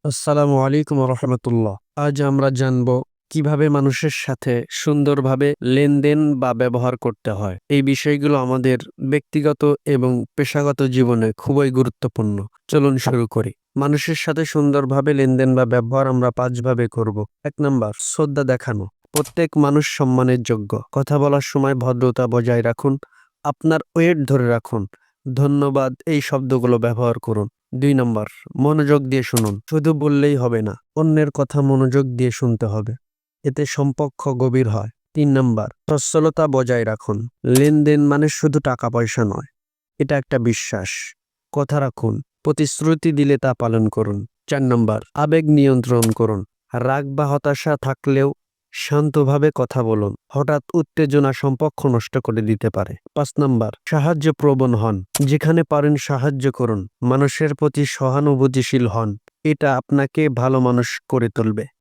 আসসালামু আলাইকুম রহমতুল্লাহ। আজ আমরা জানব কিভাবে মানুষের সাথে সুন্দরভাবে লেনদেন বা ব্যবহার করতে হয়। এই বিষয়গুলো আমাদের ব্যক্তিগত এবং পেশাগত জীবনে খুবই গুরুত্বপূর্ণ। চলুন শুরু করি। মানুষের সাথে সুন্দরভাবে লেনদেন বা ব্যবহার আমরা 5 ভাবে করব। 1 নাম্বার, শ্রদ্ধা দেখানো। প্রত্যেক মানুষ সম্মানের যোগ্য। কথা বলার সময় ভদ্রতা বজায় রাখুন। আপনার ওয়েট ধরে রাখুন। ধন্যবাদ এই শব্দগুলো ব্যবহার করুন। 2 নাম্বার, মনোযোগ দিয়ে শুনুন। শুধু বললেই হবে না, অন্যের কথা মনোযোগ দিয়ে শুনতে হবে। এতে সম্পর্ক গভীর হয়। 3 নাম্বার, সচ্ছলতা বজায় রাখুন। লেনদেন মানে শুধু টাকা পয়সা নয়, এটা একটা বিশ্বাস। কথা রাখুন, প্রতিশ্রুতি দিলে তা পালন করুন। 4 নাম্বার, আবেগ নিয়ন্ত্রণ করুন। রাগ বা হতাশা থাকলেও শান্তভাবে কথা বলুন। হঠাৎ উত্তেজনা সম্পর্ক নষ্ট করে দিতে পারে। 5 নাম্বার, সাহায্য প্রবণ হন। যেখানে পারেন সাহায্য করুন। মানুষের প্রতি সহানুভূতিশীল হন। এটা আপনাকে ভালো মানুষ করে তুলবে।